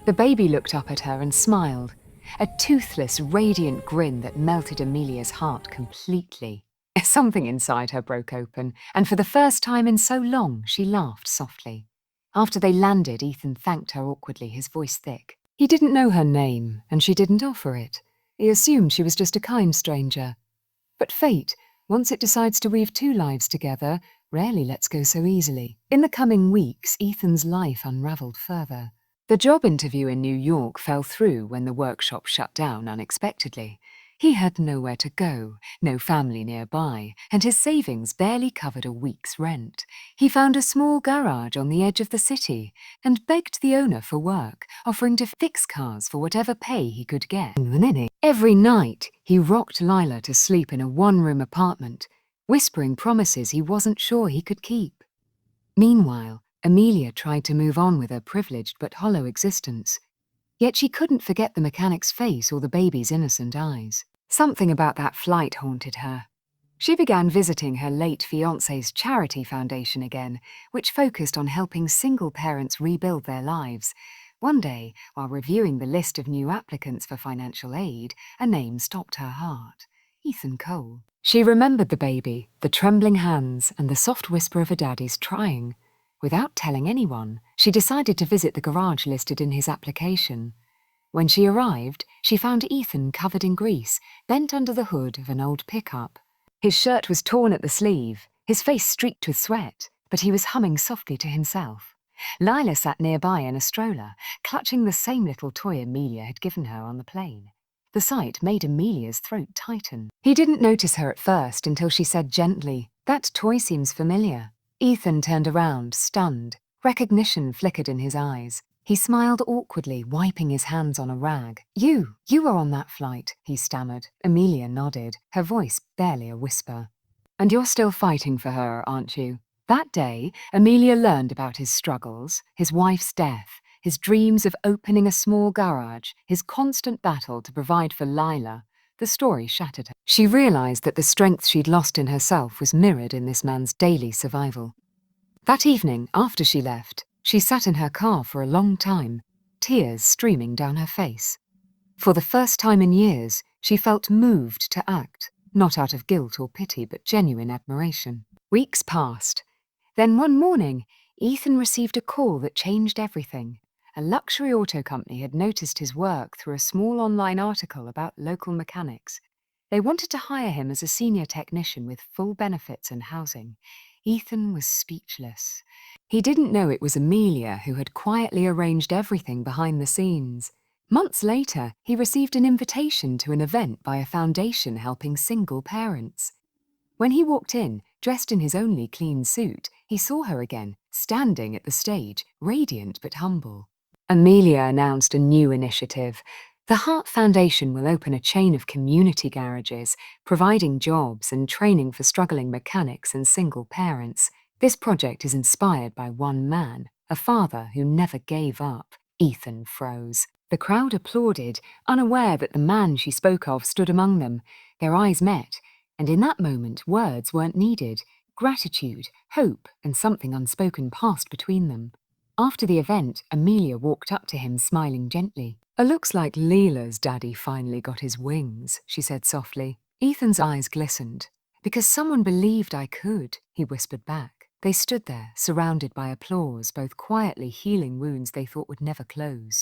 The baby looked up at her and smiled, a toothless, radiant grin that melted Amelia's heart completely. Something inside her broke open, and for the first time in so long, she laughed softly. After they landed, Ethan thanked her awkwardly, his voice thick. He didn't know her name, and she didn't offer it. He assumed she was just a kind stranger. But fate, once it decides to weave two lives together, rarely lets go so easily. In the coming weeks, Ethan's life unraveled further. The job interview in New York fell through when the workshop shut down unexpectedly. He had nowhere to go, no family nearby, and his savings barely covered a week's rent. He found a small garage on the edge of the city and begged the owner for work, offering to fix cars for whatever pay he could get. Every night, he rocked Lila to sleep in a one-room apartment, whispering promises he wasn't sure he could keep. Meanwhile, Amelia tried to move on with her privileged but hollow existence. Yet she couldn't forget the mechanic's face or the baby's innocent eyes. Something about that flight haunted her. She began visiting her late fiancé's charity foundation again, which focused on helping single parents rebuild their lives. One day, while reviewing the list of new applicants for financial aid, a name stopped her heart. Ethan Cole. She remembered the baby, the trembling hands, and the soft whisper of a daddy's trying. Without telling anyone, she decided to visit the garage listed in his application. When she arrived, she found Ethan covered in grease, bent under the hood of an old pickup. His shirt was torn at the sleeve, his face streaked with sweat, but he was humming softly to himself. Lila sat nearby in a stroller, clutching the same little toy Amelia had given her on the plane. The sight made Amelia's throat tighten. He didn't notice her at first until she said gently, "That toy seems familiar." Ethan turned around, stunned. Recognition flickered in his eyes. He smiled awkwardly, wiping his hands on a rag. You were on that flight," he stammered. Amelia nodded, her voice barely a whisper. "And you're still fighting for her, aren't you?" That day, Amelia learned about his struggles, his wife's death, his dreams of opening a small garage, his constant battle to provide for Lila. The story shattered her. She realized that the strength she'd lost in herself was mirrored in this man's daily survival. That evening, after she left, she sat in her car for a long time, tears streaming down her face. For the first time in years, she felt moved to act, not out of guilt or pity, but genuine admiration. Weeks passed. Then one morning, Ethan received a call that changed everything. A luxury auto company had noticed his work through a small online article about local mechanics. They wanted to hire him as a senior technician with full benefits and housing. Ethan was speechless. He didn't know it was Amelia who had quietly arranged everything behind the scenes. Months later, he received an invitation to an event by a foundation helping single parents. When he walked in, dressed in his only clean suit, he saw her again, standing at the stage, radiant but humble. Amelia announced a new initiative. The Heart Foundation will open a chain of community garages, providing jobs and training for struggling mechanics and single parents. This project is inspired by one man, a father who never gave up. Ethan froze. The crowd applauded, unaware that the man she spoke of stood among them. Their eyes met, and in that moment words weren't needed. Gratitude, hope, and something unspoken passed between them. After the event, Amelia walked up to him, smiling gently. "Looks like Leela's daddy finally got his wings," she said softly. Ethan's eyes glistened. "Because someone believed I could," he whispered back. They stood there, surrounded by applause, both quietly healing wounds they thought would never close.